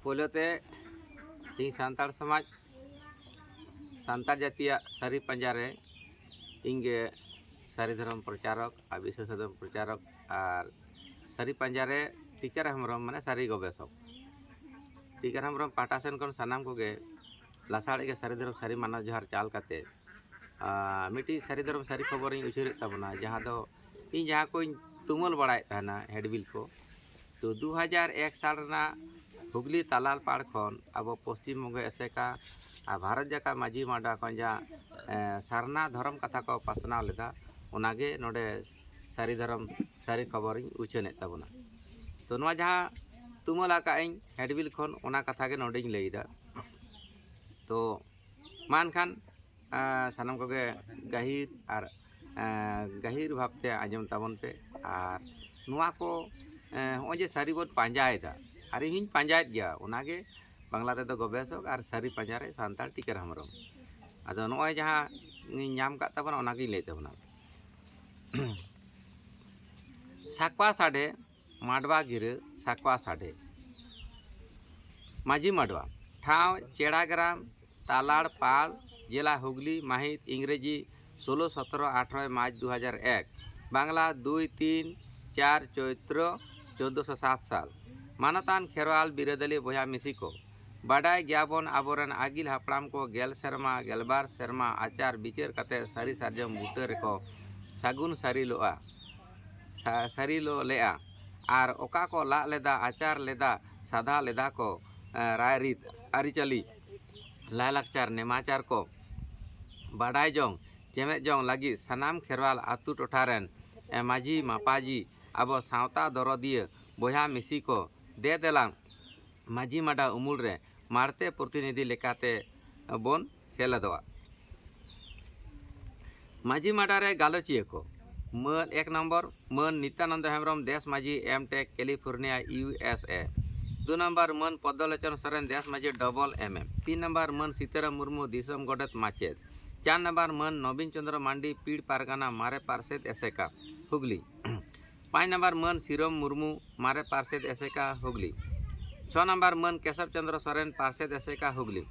पोलोते ᱤᱧ ᱥᱟᱱᱛᱟᱲ ᱥᱚᱢᱟᱡᱽ ᱥᱟᱱᱛᱟᱲ ᱡᱟᱹᱛᱤᱭᱟᱜ ᱥᱟᱹᱨᱤ ᱯᱟᱸᱡᱟᱨᱮ ᱤᱧᱜᱮ ᱥᱟᱹᱨᱤ ᱫᱷᱚᱨᱚᱢ ᱯᱨᱚᱪᱟᱨᱚᱠ ᱟᱨ ᱵᱤᱥᱥᱚ ᱫᱷᱚᱨᱚᱢ ᱯᱨᱚᱪᱟᱨᱚᱠ ᱟᱨ ᱥᱟᱹᱨᱤ ᱯᱟᱸᱡᱟᱨᱮ ᱴᱤᱠᱟᱹᱨ ᱦᱮᱢᱵᱨᱚᱢ ᱢᱟᱱᱮ ᱥᱟᱹᱨᱤ ᱜᱚᱵᱮᱥᱚᱠ ᱴᱤᱠᱟᱹᱨ ᱦᱮᱢᱵᱨᱚᱢ ᱯᱟᱦᱴᱟ ᱥᱮᱱ ᱠᱷᱚᱱ ᱥᱟᱱᱟᱢ ᱠᱚᱜᱮ ᱞᱟᱥᱟᱲᱦᱮᱫ ᱜᱮ ᱥᱟᱹᱨᱤ ᱫᱷᱚᱨᱚᱢ ᱥᱟᱹᱨᱤ ᱢᱟᱱᱟᱣ ᱡᱚᱦᱟᱨ ᱪᱟᱞ ᱠᱟᱛᱮ ᱢᱤᱫᱴᱤᱡ ᱥᱟᱹᱨᱤ ᱫᱷᱚᱨᱚᱢ ᱥᱟᱹᱨᱤ ᱠᱷᱚᱵᱚᱨᱤᱧ ᱩᱪᱟᱹᱲᱮᱫ ᱛᱟᱵᱚᱱᱟ ᱡᱟᱦᱟᱸ ᱫᱚ ᱤᱧ ᱡᱟᱦᱟᱸ ᱠᱚᱧ ᱛᱩᱢᱟᱹᱞ ᱵᱟᱲᱟᱭᱮᱫ ᱛᱟᱦᱮᱱᱟ ᱦᱮᱰᱵᱤᱞ ᱠᱚ तो 2001 साल हुगली तालाल पाड़ खन अब पश्चिम बंग एसेका और भारत जाका माझी माडा खन जहाँ सारना धर्म कथा को पासना लेदा ओनागे नोडे सारी धर्म सारी खबर उछाने तबना तो नवा जहाँ तुमल आकाइन हेडबिल खन ओना कथा के नोडे लैदा तो मान खान सानम को गहिर और गहिर भावते आजम ताबन पे और नुआ को जे सारी बन पांजायदा और इन पांजायत गया ओनागे बांग्ला तेदो गवेषक और सारी पांजारे सानताल टिकर हेमब्रम आदो नय जहाँ नाम का तबना ओनागे लैते बना साकवा साडे माडवा गिर साकवा साडे माझी माडवा ठाव चेड़ाग्राम तालाड़ पाल जिला हुगली माहित इंग्रेजी 16, 17, 18 मार्च 2001 बांग्ला 2, 3, 4 चैत्र 1407 साल मानतान खेरवाल बिरादली बया मिसी को बाडाय ज्ञापन आबोरन आगिल हापड़ाम को गेल शर्मा गेलबार शर्मा आचार बिचार कते सारी सार्जम बुटर को सागुन सारी लो लेआ आर ओका को ला लेदा आचार लेदा साधा लेदा को राय रीत आरिचाली लायलाकचार नेमाचार को बाडाय जोंग चेमेत जोंग लगी सनाम खेरवाल आतु टोठारेन माझी मापाजी अब सावता दरदिया बया मिसी को दे देलांग माझी माडा उमुल रे मारते प्रतिनिधि लेकाते बन सेलेदवा माझी माडा रे गालोचिया को मन 1 नंबर मन नित्यानंद हेम्ब्रम देश माझी एमटेक कैलिफोर्निया USA 2 नंबर मन पद्मलोचन सोरेन देश माझी डबल MM 3 नंबर मन सीताराम मुर्मू दिसम गडत माचेत 4 नंबर मन नवीन चंद्र मांडी पीड़ पारगाना मारे पार्षद एसेका हुगली 5 नंबर मन सिरम मुर्मू मारे पार्षद एसेका हुगली 6 नंबर मन केशव चंद्र सोरेन पार्षद एसेका हुगली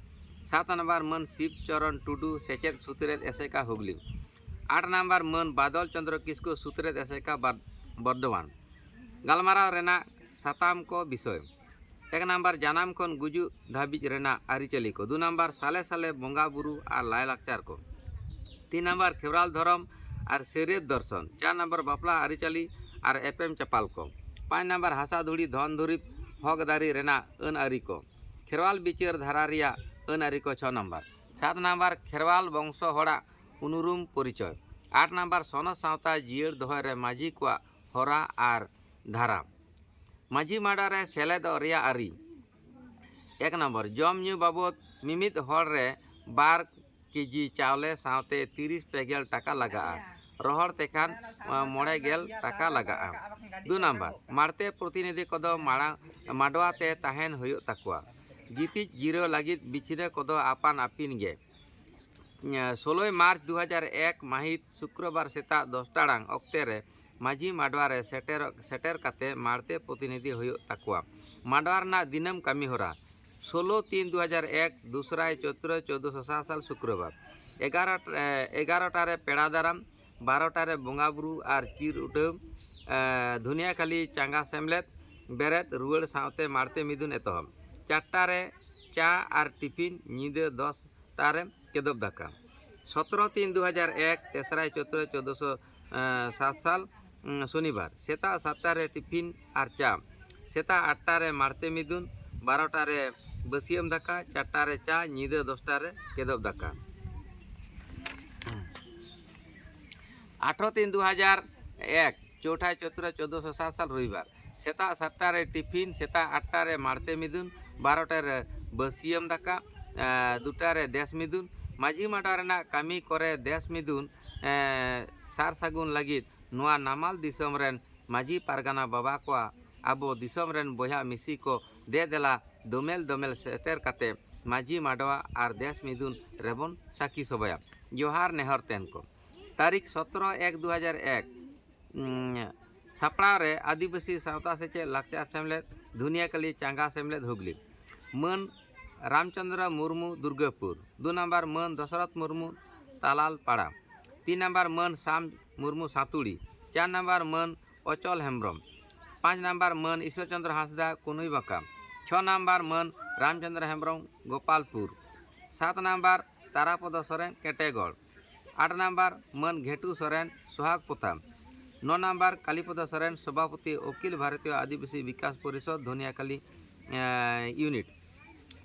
7 नंबर मन शिव चरण टुडू सेचेद सुतरेद एसेका हुगली 8 नंबर मन बादल चंद्र किस्कू सुतरेद एसेका बर्धमान गलमाराव रेना साताम को विषय 1 नंबर जानाम खन गुजु धाबिज रेना आरिचाली को 2 नंबर साले साले बंगा बुरु और लायलाकचार को 3 नंबर खेवराल धर्म और सेरेद दर्शन 4 नंबर बापला आरिचाली और एपएम चपाल को 5 नंबर हासा धुड़ी धन धुरी हकदारी रेना अन आरी को खेरवाल बिचार धारा रिया अन आरी को 6 नंबर 7 नंबर खेरवाल वंश हड़ा उनुरुम परिचय 8 नंबर सोना सावता जियर दोहरे माझी को हरा और धारा माझी माडा रे सेलेद रिया आरी 1 नंबर जम न्यू बाबद मिमित हर रे 12 केजी चावले सावते 30 पेगेल टाका लगा रोहर तेखान 9 टाका लगा 2 नंबर मारते प्रतिनिधि कदो माडवाते ताहेन हुयो तकुआ गितिज जिरो लगित बिछिने कदो आपान आपिन गे 16 मार्च 2001 माहित शुक्रवार सेता 10 टाड़ांग अक्ते रे माझी माडवा रे सेटर काते मारते प्रतिनिधि हुयो तकुआ माडवा रना दिनम कामी होरा 16/3/2001 दूसरा चैत्र 1407 साल शुक्रवार 11 रे पेड़ा दाराम 12 रे बंगा बुरु और चिर उठाव धुनिया खाली चांगा सेमलेत बेरेत रुआड़ सावते मारते मिदुन एतहब 4 रे चा और टिफिन नींदे 10 रे केदब दाका 17/3/2001 तेसरा चैत्र 1407 साल शनिवार सेता 7 रे टिफिन और चा सेता 8 रे मारते मिदुन 12 रे बसियम दाका 4 रे चा नींदे 10 रे केदब दाका 18/3/2001 चौथा चैत्र 1407 साल रविवार सेता 7 रे टिफिन सेता 8 रे मारते मिदुन 12 रे बसियम दाका 2 रे देश मिदुन माझी माडा रेना कामी करे देश मिदुन सार सागुन लगित नुआ नामाल दिसम रेन माझी पारगाना बाबा को आबो दिसम रेन बया मिसी को दे देला दोमेल दोमेल सेटर काते माझी माडवा और देश मिदुन रेबन साकी सबया जोहार नेहर तेन को तारीख 17/1/2001 सापड़ा रे आदिवासी सावता सेचे लाकचार सेमलेद धुनियाकाली चांगा सेमलेद हुगली मान रामचंद्र मुर्मू दुर्गापुर। 2 नंबर मान दशरथ मुर्मू तालाल पाड़ा। 3 नंबर मान श्याम मुर्मू सातुड़ी। 4 नंबर मान अचल हेम्ब्रम। 5 नंबर मान ईश्वर चंद्र हांसदा कुनुई बाका। 6 नंबर मान रामचंद्र हेम्ब्रम गोपालपुर। 7 नंबर तारापद सोरेन केटेगढ़। 8 नंबर मान घेटू सोरेन सोहागपोता। 9 नंबर कालीपद सोरेन सभापति Akhil Bharatiya Adivasi Vikas Parishad Dhaniakhali unit.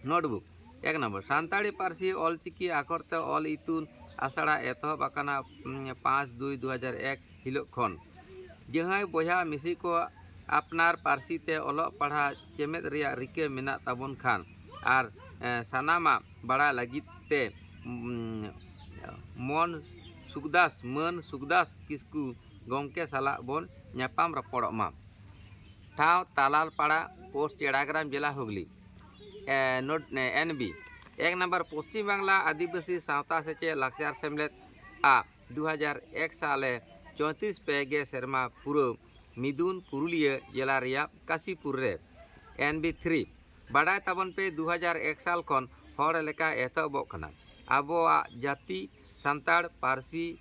Notebook 1 number Santali पारसी ऑलचिकी आखरते ऑल इतुन आसड़ा एतहब आकाना 5/2/2001 हिलोग खन। जहां बया मिसी को अपनार पारसी ते ओलग पढ़ा चेमेद रिया रिके मेना ताबन खान आर सानामा बड़ा लगित ते मन सुखदास किस्कू गंके साला बन नापाम रपड़मा। ठाव तालाल पाड़ा पोस्ट चेड़ाग्राम जिला हुगली। नोट NB 1 नंबर पश्चिम बांगला आदिवासी सावता सेचे लाचार सेमलेद आ 2001 साले 34 पेगे सेरमा पुरो मिदुन पुरुलिया जिला रिया काशीपुर रे। NB 3 बाडाय ताबन पे 2001 साल खन हर लेका एतहबोग कना। आबोआ जाति सान्ताड़ पारसी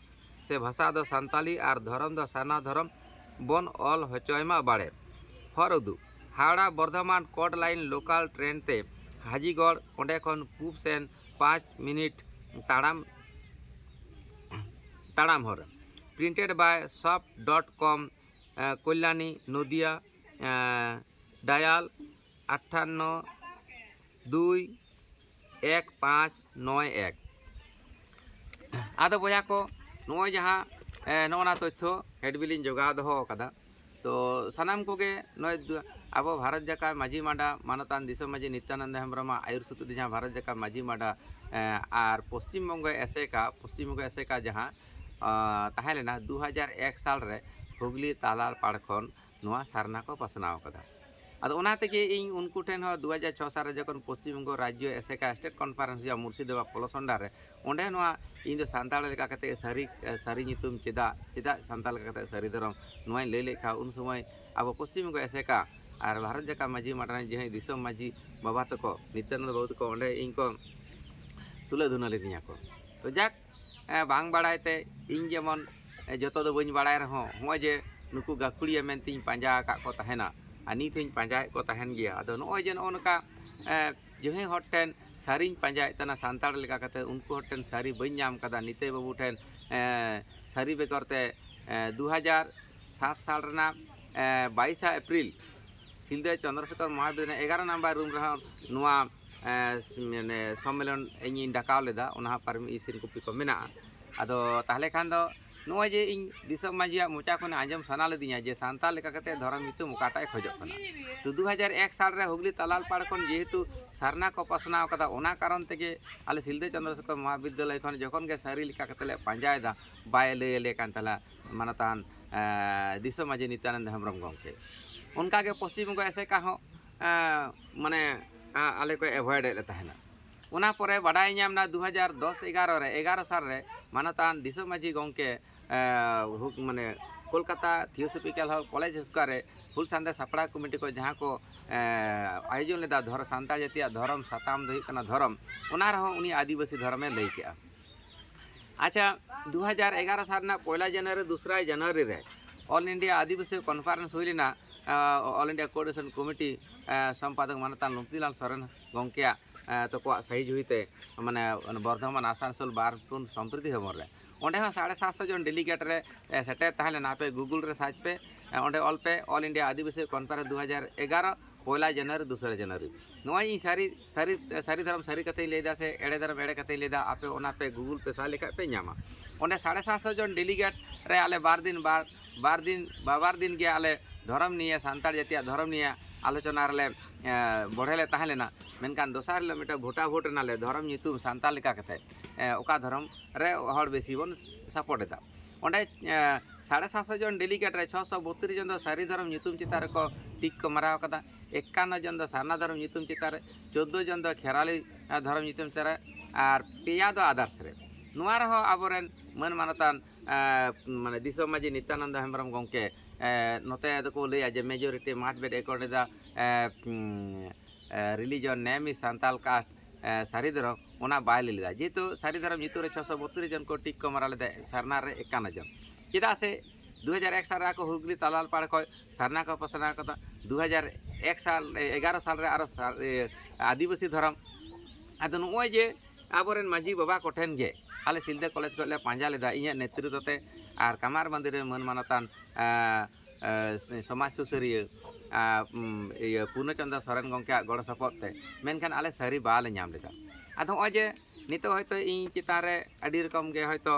से भाषा दो सान्ताली आर धरम दो साना धरम बन ऑल हचयमा बाड़े। हर उदू हावड़ा बर्धमान कोट लाइन लोकल ट्रेन ते हाजीगढ़ ओंडे खन पूब सेन 5 मिनट ताड़ाम हर। Printed by shop.com Kalyani Nadia dial 58-2-1591। आदो बया को नोय जहाँ नोना तथ्य हेडबिलिन जोगा दहो कदा तो सानाम कोगे नोय अब भारत जाका माझी माडा मानतान दिसम माझी नित्यानंद हेम्ब्रम आयुर सुतुदी जहाँ भारत जाका माझी माडा आर पश्चिम बंग एसेका जहाँ ताहेलेना 2001 साल रे हुगली तालाल पाड़ खन नोआ सारना को पसनाव कदा। आदो ओना तेगे इन उनको ठेन 2006 साल रे जखन पश्चिम बंग राज्य एसेका स्टेट कॉन्फ्रेंस या मुर्शिदाबाद पलसंडा रे ओंडे नोआ इन दो सान्ताड़ लेका कते सारी नितुम चेदा सान्ताल लेका कते सारी धरम नोय लई लेखा उन समय अब पश्चिम बंग एसेका और भारत जाका माझी माडा जहाँ दिसम माझी बाबा तको नित्यानंद बाबू तको ओंडे इन को तुले धुना लेदिया को तो जाक बांग बाड़ायते इन जेमन जतो दो बइन बाड़ाय रहो होय जे नुकु गाखुड़िया मेनतिन पांजा का को तहेना आ नित हइन पांजाय को तहेन गया। आदो नोय जे नोनका जहे हर ठेन सारिन पांजाय तना सान्ताड़ लेका कते उनको हर ठेन सारी बइन नाम कदा निते बाबू ठेन सारी बेकरते 2007 साल रेना 22 एप्रिल सिलदे चंद्रशेखर महाविद्यालय 11 नंबर रूम रहा नुआ सम्मेलन इन डाकाव लेदा उना परमिशन कॉपी को मेना। आदो ताहले खान दो नोय जे इन दिसम माझिया मोचा खने आंजम साना लेदिया जे सान्ताल लेका कते धरम मितुम काटाय खोजो कना तो 2001 साल रे हुगली तालाल पाड़ खन जेहेतु सारना को पसनाव कदा ओना कारण तेगे आले सिलदे चंद्रशेखर महाविद्यालय खन जखन के सारी लेका कते ले पांजायदा बाय ले कान तला मानतान दिसम माझी नित्यानंद हेम्ब्रम गंके उनका के पश्चिम बंग एसेका हो माने आले को एवॉइड ले तहना। उना परे बाडाय नामना 2010-11 साल रे मानतान दिसम माझी गंके माने कोलकाता थियोसॉफिकल हॉल कॉलेज स्क्वारे हुल सांदे सापड़ा कमिटी को जहाँ को आयोजन लेदा धर सान्ताल जातिया धरम साताम दो कना धरम उना रहो उनी आदिवासी धर्मे लई के। अच्छा 2011 साल ना 1 जनवरी 2 जनवरी रे ऑल इंडिया आदिवासी कॉन्फ्रेंस हुईना ऑल इंडिया कोऑर्डिनेशन कमिटी संपादक मानतान लुम्पतिलाल सोरेन गंकिया तको सहिज हुईते माने बर्धमान आसानसोल बारपुन सम्प्रति हमर रे ओंडे 750 जन डेलीगेट रे सेटे ताहले ना पे गूगल रे सर्च पे ओंडे ऑल पे ऑल इंडिया आदिवासी कॉन्फ्रेंस 2011 1 जनवरी 2 जनवरी नोई सारी धर्म सारी कते लेदा से एड़े धर्म एड़े कते लेदा आपे ओना पे गूगल पे सा लेखा पे नामा ओंडे 750 जन डेलीगेट रे आले बार दिन के आले धर्म निये सान्ताड़ जातिया धर्म निये आलोचना रे बढ़ेले ताहलेना मेनकान दोसार ले मिटा भोटा भोट नाले धर्म नितुम सान्ताल लेका कते ओका धर्म रे हर बेसी बन सपोर्ट एदा ओंडे 750 जन डेलीगेट रे 632 जन दो सारी धर्म नितुम चितार को टिक को मराव कदा 51 जन दो सारना धर्म नितुम चितार 14 जन दो खेराली धर्म नितुम चितार और पेया दो आदर्श रे नुआ रहो आबोरेन मन मानतान माने दिसम माझी नित्यानंद हेम्ब्रम गंके नोते दको लैया जे मेजोरिटी माठ बेड एकॉर्ड दा religion name is Santal cast सारी धरम ओना बाय लेदा जेहेतु सारी धरम नीतु रे 632 जन को टिक को मारा लेदा सरना रे 51 जन चेदा से 2001 साल को हुगली तालाल पाड़ को सरना को पसना कदा 2001 साल 11 साल रे आरो आदिवासी धर्म आदो नोय जे आबोरेन माझी बाबा कोठेन गे आले सिलदे कॉलेज को ले पांजा लेदा इया नेतृत्व ते आर कमार मंदिर रे मन मानतान समाज सुसरिया पूर्णचंद्र सोरेन गंके गड़ सपोते मेनखान आले सारी बाले नाम लेदा आदो नोय जे नितो हयतो इन चितान रे अडी रकम गे हयतो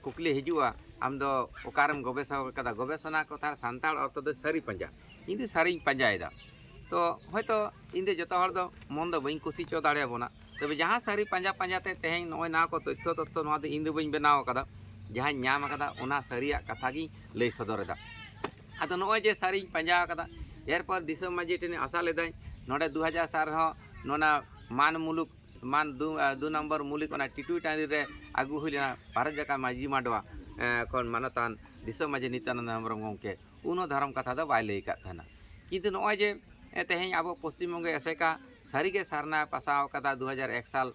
कुकली हिजुआ आम दो ओकारम गवेषणा गवेषणा कथा सानताड़ अर्थ दो सारी पंजा इन दो सारी पंजायदा तो हयतो इन दो जतो हर दो मन दो बई कुसी चो दाड़े बोना तबे जहाँ सारी पंजा पंजाते तेहें नय ना को तथ्य तत्व नोआ दो इन दो बई बनाव कदा जहाँ नाम कदा ओना सारिया कथा गी लई सदरदा आदो नय जे सारी पंजा कदा एरपर दिसम माजी टेने आशा लेदाय नोडे 2000 साल हो नोना मान मुलुक मान दो नंबर मुलिक ओना टिटुई टांडी रे आगु हुइलेना भारत जका माजी माडवा kon manatan दिसम माजे नित्यानंद हेम्ब्रम गंके उनो धर्म कथा दो बाय लई का थाना किंतु नय जे तेहें अब पश्चिम बंगे एसेका सारिगे सारना पासाव कदा 2001 साल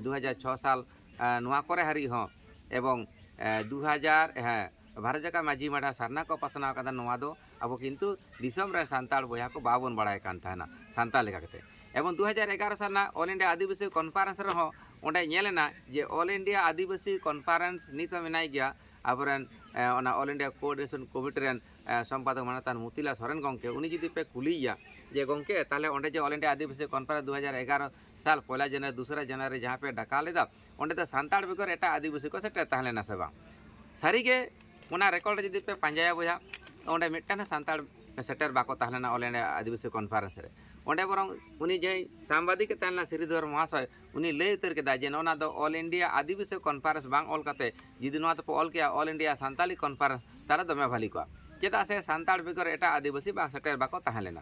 2006 साल नोआ करे हारि हो एवं 2000 भारत जका माझी माडा सारना को पासना कदा नोआ दो अब किंतु दिसम रे सांताल बया को बाबन बड़ाय कान थाना सांताल लेका कते एवं 2011 साल ना ऑल इंडिया आदिवासी कॉन्फ्रेंस रे हो ओंडे नेलेना जे ऑल इंडिया आदिवासी कॉन्फ्रेंस नित मेनाय गया आबरेन ओना all India coordination committee rain संपादक मानतान मुतिला सोरेन गंके उनी जदि पे कुलिया जे गंके ताले ओंडे जे ऑल इंडिया आदिवासी कॉन्फ्रेंस 2011 साल पहला जनवरी दूसरा जनवरी जहाँ पे डाका लेदा ओंडे तो सांताड़ बेगर एटा आदिवासी को सेटे ताहलेना से बांग सारीगे ओना रेकॉर्ड जदि पे पांजाया बोया ओंडे मिटना सांताड़ सेटर बाको ताहलेना ऑल इंडिया आदिवासी कॉन्फ्रेंस रे ओंडे बरंग उनी जे सांबादिक ताहलेना श्रीधर महाशय उनी लय उतर केदा जे नोना दो ऑल इंडिया आदिवासी कॉन्फ्रेंस बांग ऑल काते जदि नोआ तो ऑल के ऑल इंडिया सांताली कॉन्फ्रेंस तारा दमे भाली को चेदा से सांताड़ बेगर एटा आदिवासी बांग सेटर बाको ताहलेना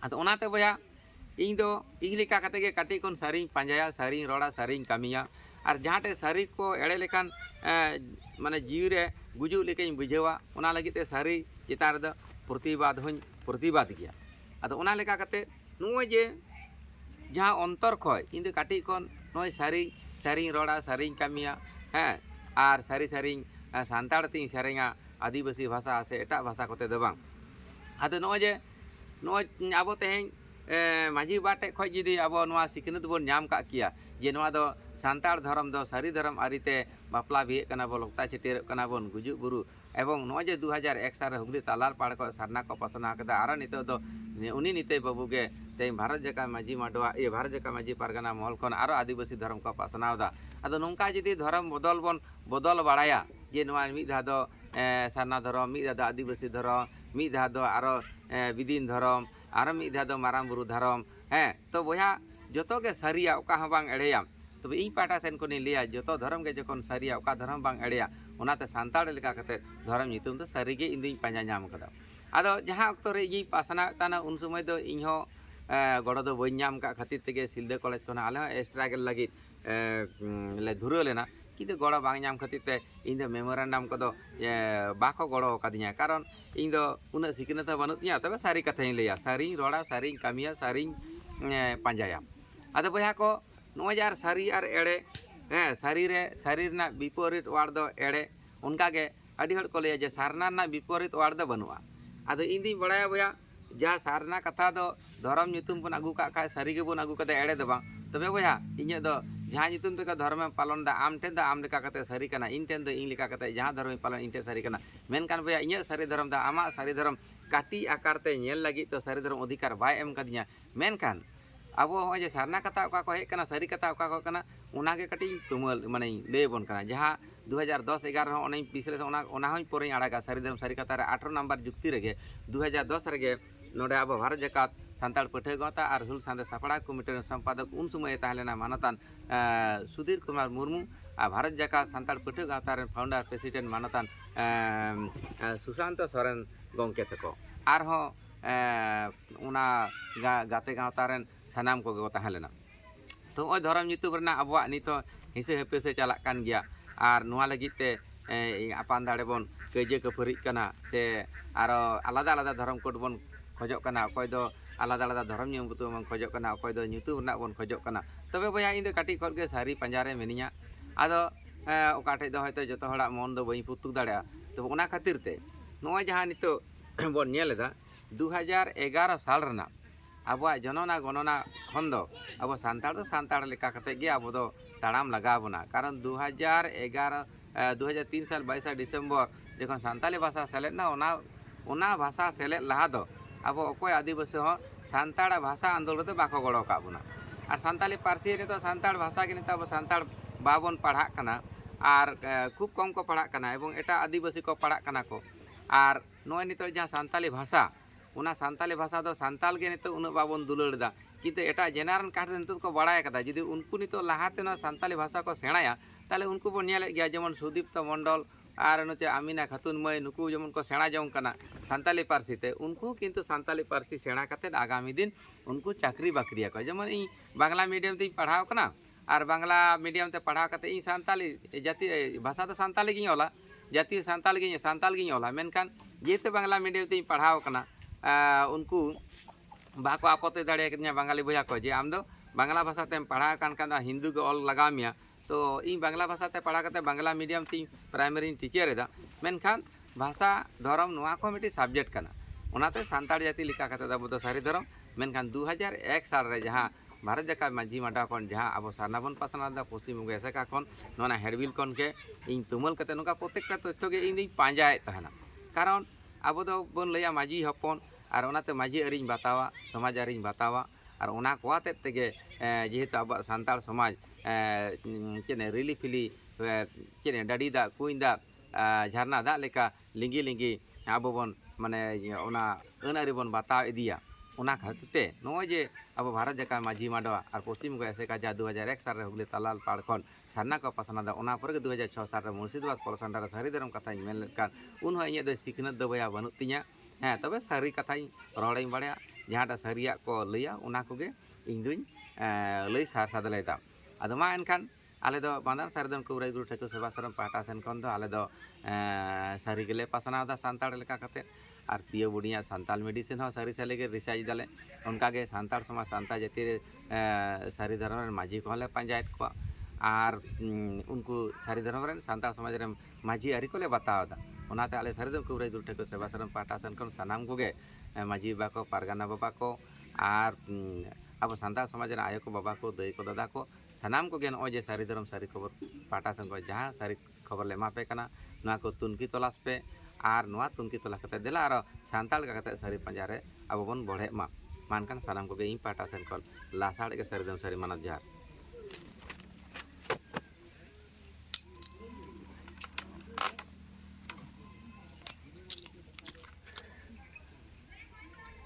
आदो ओनाते बोया इन दो इगलिका कते गे काटी कोन सारी पांजाया सारी रोड़ा सारी कामिया और जहाँटे सारी को एड़े लेकान माने जीव रे गुजु लेके बुझेवा ओना लगिते सारी चितार द प्रतिवाद हों प्रतिवाद गया आदो ओना लेका कते नोय जे जहाँ अंतर खय इन दो काटी कोन नोय सारी सारी रोड़ा सारी कामिया हैं और सारी सारी सांताड़ ती सेरेंगा आदिवासी भाषा से एटा भाषा कोते दो बांग आदो नोय जे नोय आबो तेहें माझी बाटे खय जदि आबो नोआ सिखनत बोन नाम का किया जे नोआ दो सांताड़ धर्म दो सारी धर्म आरिते बापला भी कना बो लोकता छिटेर कना बोन गुजु बुरु एवं नोए जे 2001 साल हुगली तालाल पाड़ को सारना को पसना कदा आरो नितो दो उनी निते बाबू गे ते भारत जका माझी माडवा ए भारत जका माझी पारगना महल खन आरो आदिवासी धर्म को पसनावदा आदो नोंका जदि धर्म बदल बोन बदल बाड़ाया जे नोआ मिद धा दो सारना धर्म मिद धा आदिवासी धर्म मिद धा दो आरो विदिन धर्म आरो मिद धा दो माराम बुरु धर्म तो बया जतो गे सारिया ओका हं बांग एड़ेया तबे इन पाटा सेन को लिया जतो धर्म गे जखन सारिया ओका धर्म बांग एड़ेया ओनाते सांताड़ लेका कते धर्म नितुम तो सारिगे इन दिन पांजा नाम कदा आदो जहाँ अक्तो रे इ पासना ताना उन समय दो इनहो गड़ो दो बई नाम का खातिर तेगे सिलदे कॉलेज को आले स्ट्रागल लगी ले धुरो लेना किंतु गड़ो बांग नाम खातिर ते इन दो मेमोरेंडम को दो बाको गड़ो कादिया कारण इन दो उना सिकनत बानुतिया तबे सारी कथाई लेया सारी रोड़ा सारी कामिया सारी पांजाया आदो बया को नोजार सारी और एड़े सारी रे सारी ना विपरीत वाड़ दो एड़े उनका गे अड़ी हड़ को ले जे सारना ना विपरीत वाड़ दो बनुआ आदो इन दी बड़ाया बया जहाँ सारना कथा दो धर्म नितुम बन आगू का खाय सारी गे बन आगू कते एड़े दो बांग तबे बया इᱧ दो जहाँ नितुम ते धर्म पालन दा आम ठेन दा आम लेका कते सारी कना इन ठेन दो इन लेका कते जहाँ धर्म पालन इन ठेन सारी कना मेनकान बया इᱧ सारी धर्म दा आमा सारी धर्म काटी आकार ते नेल लगी तो सारी धर्म अधिकार बाय एम कदिया मेनकान अब जे सारना कथा ओका को हेक कना सारी कथा ओका को कना उनागे कटी तुमल माने ले बोन कना जहाँ 2010 11 हो ओने पिछले ओना होई पोरे आड़ागा सारी धर्म सारी कथा रे 18 नंबर जुक्ति रेगे 2010 रेगे नोडे अब भारत जकात सांताड़ पठे गता और हुल सांदे सापड़ा कमिटी संपादक उन समय ताहलेना मानतान सुधीर कुमार मुर्मू और भारत जकात सांताड़ पठे गता रे फाउंडर प्रेसिडेंट मानतान सुशांत सोरेन गंके तको और हो उना गाते गावता रेन सानाम को ताहलेना तो धर्म यूट्यूब रेना अब नित हिसे हेपे से चला कान गया और नुआ लगिते आपान दाड़े बन कजे कफरी कना से आरो आलादा आलादा धर्म कोड बन खोजो कना अकोय दो आलादा आलादा धर्म nyutum bon khojok kana okoy do nyutum rena bon khojok kana tobe boya ᱤᱧ ᱫᱚ ᱠᱟᱹᱴᱤᱡ ᱠᱷᱚᱱ ᱜᱮ ᱥᱟᱹᱨᱤ ᱯᱟᱸᱡᱟ ᱨᱮ ᱢᱤᱱᱟᱹᱧᱟ ᱟᱫᱚ ᱚᱠᱟ ᱴᱷᱮᱡ ᱫᱚ ᱦᱚᱭᱛᱳ ᱡᱚᱛᱚ ᱦᱚᱲᱟᱜ ᱢᱚᱱ ᱫᱚ ᱵᱟᱹᱧ ᱯᱩᱛᱩᱜ ᱫᱟᱲᱮᱭᱟᱜᱼᱟ ᱛᱚᱵᱮ ᱚᱱᱟ ᱠᱷᱟᱹᱛᱤᱨ ᱛᱮ ᱱᱚᱜᱼᱚᱭ ᱡᱟᱦᱟᱸ ᱱᱤᱛᱚᱜ ᱵᱚᱱ ᱧᱮᱞ ᱮᱫᱟ 2011 ᱥᱟᱞ ᱨᱮᱱᱟᱜ ᱟᱵᱚᱣᱟᱜ ᱡᱚᱱᱚᱱᱟ ᱜᱚᱱᱚᱱᱟ ᱠᱷᱚᱱ ᱫᱚ ᱟᱵᱚ ᱥᱟᱱᱛᱟᱲ ᱫᱚ ᱥᱟᱱᱛᱟᱲ ᱞᱮᱠᱟ ᱠᱟᱛᱮ ᱜᱮ ᱟᱵᱚ ᱫᱚ ताड़ाम लगा बोना कारण 2011 2003 साल 22 डिसेम्बर जखन सानताली भाषा सेलेदना ओना भाषा सेलेद लहा दो अब अकोय आदिवासी हो सानताड़ भाषा आंदोलन बाको गड़ो का बोना और सानताली पार्सी ने तो सानताड़ भाषा के नित अब सानताड़ बाबन पढ़ा कना और खूब कम को पढ़ा कना एवं एटा आदिवासी को पढ़ा कना को और नोय नित जहाँ सानताली भाषा उना सानताली भाषा दो सानताल के नित उन बाबन दुलड़दा किंतु एटा जेनारन काटे नित को बड़ाय कदा जदि उनको नित लाहाते ना सानताली भाषा को सेणाया ताले उनको बन नेले गया जेमन सुदीप्त मंडल और नुचे आमिना खातुन मई नुकु जेमन को सेणा जौं कना सानताली पार्सी ते उनको किंतु सानताली पार्सी सेणा कते आगामी दिन उनको चाकरी बाकरिया को जेमन इ बांग्ला मीडियम ते पढ़ाव कना और बांग्ला मीडियम ते पढ़ाव कते इ सानताली जाति भाषा तो सानताली गिन ओला जाति सानताल गिन ओला मेनखान जेते बांग्ला मीडियम ते पढ़ाव कना उनको बाको आपत्ति दाड़े बांगाली बोया को जे आम दो बांग्ला भाषा तेम पढ़ा कान हिंदू के ऑल लगा मिया तो इन बांग्ला भाषा ते पढ़ा करते बांग्ला मीडियम ती प्राइमरी टीचर एदा मेनखान भाषा धर्म नोआ को मिटी सब्जेक्ट कना ओनाते सानताड़ जाति लिखा करते अब दो सारी धर्म मेनखान 2001 साल रे जहाँ भारत जका माझी माडा खन जहाँ अब सारना बन पासना दा पश्चिम बंग एसेका खन नोना हेडबिल खन के इन तुमल करते नुका प्रत्येकटा तथ्य के इन पांजाए तहना कारण अब दो बन लैया माझी हपन और ओनाते माझी आरिñ बातावा समाज आरिñ बातावा और ओना कोआते तेगे जेहेतु अब सानताड़ समाज चेने रिली फिली चेने डाडी दा कुइन दा झरना दा लेका लिंगी लिंगी अब बन माने ओना अनारि बन बाताव इदिया ओना खातिर ते नोय जे अब भारत जका माझी माडवा और पश्चिम बंग एसेका जा 2001 साल रे हुगली तालाल पाड़ खन सारना को पासना दा ओना पर 2006 साल रे मुर्शिदाबाद पलसांडा रे सारी धर्म कथा मेन लेकान उन हो इᱧ ᱫᱚ सिखनत दो बया बनु तिया हाँ तब सारी कथा रड़े बड़ा जहाँ सारिया को लैया उना कोगे इन दुई लै सार सादलेदा अदो मा एनखान आले दो बांदान सारदन कुबराई गुरु ठाकुर सेवा सरम पाटा सेन खन दो आले दो सारी गेले पासनादा सानताड़ लेका कते और पियो बुढ़िया सानताल मेडिसिन हो सारी साले के रिसार्च दाले उनका के सानताड़ समाज सानताल जाति सारी धर्म माझी को ले पंचायत को और उनको सारी धर्म सानताड़ समाज रे माझी आरी को ले बतावदा ओनाते आले सारी कुबराई गुरु ठाकुर सेवा सरम पाटा सेन खन सानाम कोगे माझी बाबा को पारगाना बाबा को और अब सानताड़ समाज रे आयो को बाबा को दई को दादा को सानाम कोगे नॉय जे सारी धर्म सारी खबर पाटा सेन को जहाँ सारी खबर ले मापे कना नोआ को तुनकी तलाश पे और नोआ तुनकी तलाश कते देला और सानताड़ का कते सारी पंजारे अब बन बढ़े मा मानकान सानाम कोगे इन पाटा सेन को लासाड़ के सारी धर्म सारी मानत जहार।